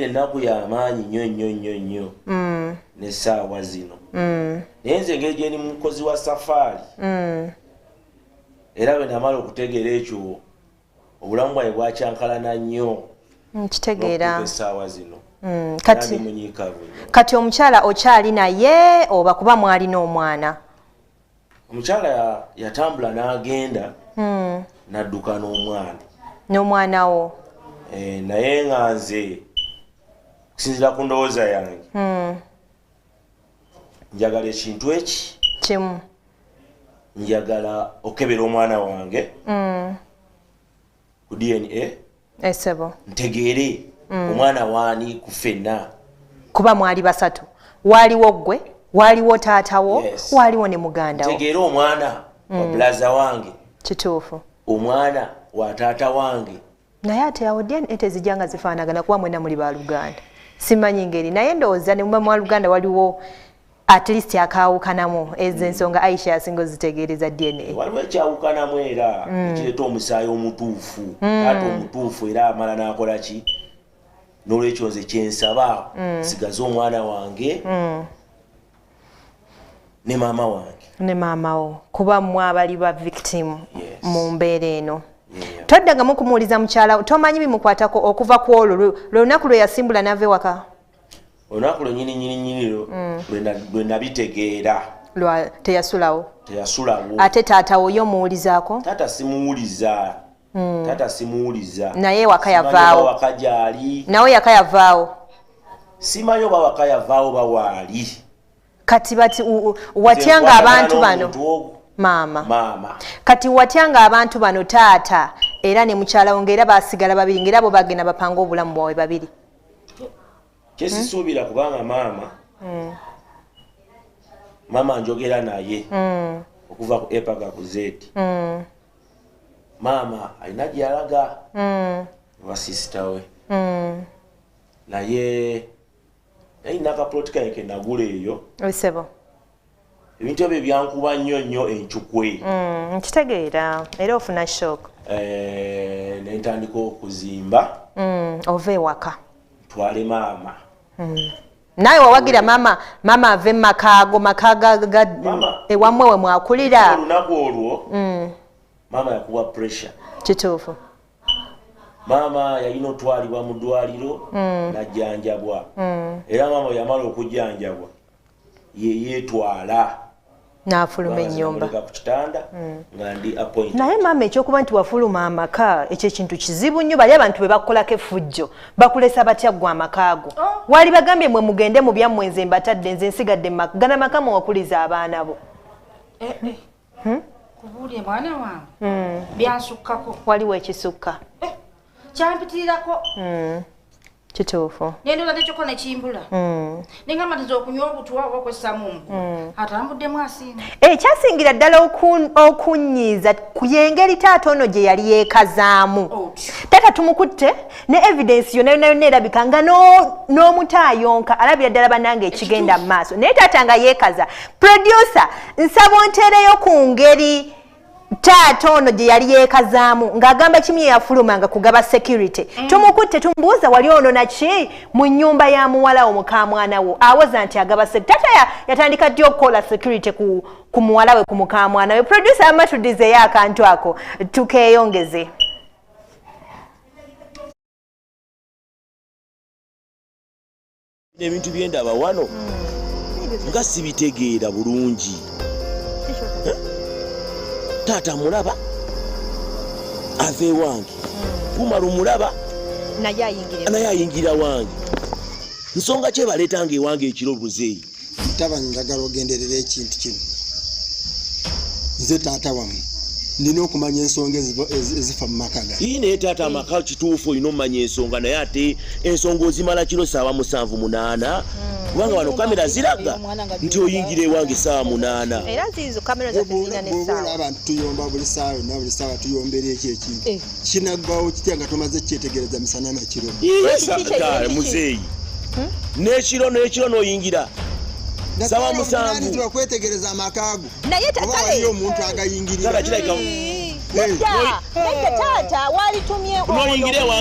mpulira ennaku y'amaanyi nnyo n'essaawa zino naye nze engeri gye ndi mukozi wa safaari era bwe namala okutegeera ekyo obulamu bwange bwakyankalana nnyo nkitegeera essaawa zino kati omukyala okyali naye oba kuba mwalina omwana? Omukyala yatambula n'agenda n'adduka n'omwana wo naye nga nze okusinziira ku ndowooza yange njagala ekintu eki kimu, njagala okebera omwana wange ku DNA esebo ntegeere omwana waani ku ffenna, kuba mwali basatu, waaliwo ggwe, waaliwo taatawo, waaliwo ne mugandawo. ntegeere omwana wa bulaza wange, kituufu, omwana wa taata wange. naye ate awo DNA tezijja nga zifaanagana kuba mwena muli baluganda, simanyi ngeri, naye ndowooza ne muba mwaluganda waliwo at least akaawukanamu ezo ensonga Aisha asinga zitegeereza DNA. Waliwo ekyawukanamu era ekireeta omusaayi omutuufu, taata omutuufu era amala n'akola ki? N'olwekyo nze kyensaba sigaze omwana wange ne maama wange. Ne maama wo, kuba mmwe abali ba victim mu mbeera eno. Toddangamu kumuwuliza mukyala, tomanyi bimukwatako okuva ku olwo lunaku lwe yasimbula n'ava ewaka? Olunaku lwe nyini lwe nabitegeera. Teyasulawo? Teyasulawo. Ate taata wo yo muwulizaako? Taata simuwuliza. Taata simuwuliza. Naye waka yavaawo? Waka gyali. Nawe yaka yavaawo? Simanyi oba waka yavaawo bawaali. Kati bati watyanga abantu bano? Maama. Kati watyanga abantu bano taata era ne mukyala wo ng'era baasigala babiri ng'era bo bagenda bapanga obulamu bwabwe babiri. Kyesisuubira kubanga maama njogera naye okuva ku Epaka ku Z. Maama alina gy'alaga wa sisita we. Naye alina akaploti kange ke nagula eyo. Ebisebo. Ebintu ebyo byankuba nnyo enkyukwe. Nkitegeera era ofuna shock. Ne ntandika okuzimba. Ova ewaka. Twale maama. Naye wawagira maama ave makaga ewammwe we mwakulira. Olunaku olwo maama yakuba pressure. Kituufu. Maama yalina otwalibwa mu ddwaliro n'ajjanjabwa. Era maama yamala okujjanjabwa yeetwala n'afuluma ennyumba. Naye maama ekyokuba nti wafuluma amaka ekyo ekintu kizibu nnyo. Bali abantu be bakolako effujjo bakulesa batya ggwe amakaago. Wali bagambye mwe mugende mu byammwe nze mbatadde nze nsigadde mu maka. Gana maka mwe wakuliza abaana bo. Kubuulye mwana wange byansukkako. Waliwo ekisukka. Kyampitirirako. Kituufu. Nendoza tekyokko nekimbula. Nenga matiza okunywa obutwa oba okwessamu atambuddemu asinga. Ekyasingira ddala okunyiiza ku yengeri taata ono gye yali yeekazaamu. Taata tumukutte ne evidence yonna erabika nga n'omutaayonka alabira ddala bannange ekigenda mu maaso. Naye taata nga yeekaza. Producer nsaba onteereyo ku ngeri taata ono gye yali yeekazaamu ng'agamba kimu yafulumanga kugaba security. Tumukutte tumubuuza wali ono naki mu nnyumba ya Muwalawe muka mwana wo awoza nti agaba security. Taata yatandika ddi okukola security ku Muwalawe ku muka mwana we. Producer amatudizeyo akantu ako tukeeyongeze. Ebintu byendaba wano nga sibitegeera bulungi. Taata mulaba ave wange kumala omulaba naye ayingira wange nsonga kye baleetanga ewange ekiro buzeeyi. Taba njagala ogenderera ekintu kino. Nze taata wammwe nina okumanya ensonga ezifa mu maka gange. Naye taata amaka kituufu olina omanya ensonga naye ate ensonga ozimala kiro ssaawa 7-8 kubanga wano kamera ziraga nti oyingira ewange ssaawa 8. Era ziizo kamera zaffe zirina n'essaawa. Abantu tuyomba buli ssaawa na buli ssaawa tuyombera ekintu. Kinaggwawo kitya nga tomaze kyetegereza misana na kiro. Muzeeyi. N'ekiro n'oyingira. Sawa musanvu. Nani kwetegereza amakaago. Naye taata waliyo omuntu agayingirira. Tata kirayika. Taata walitumye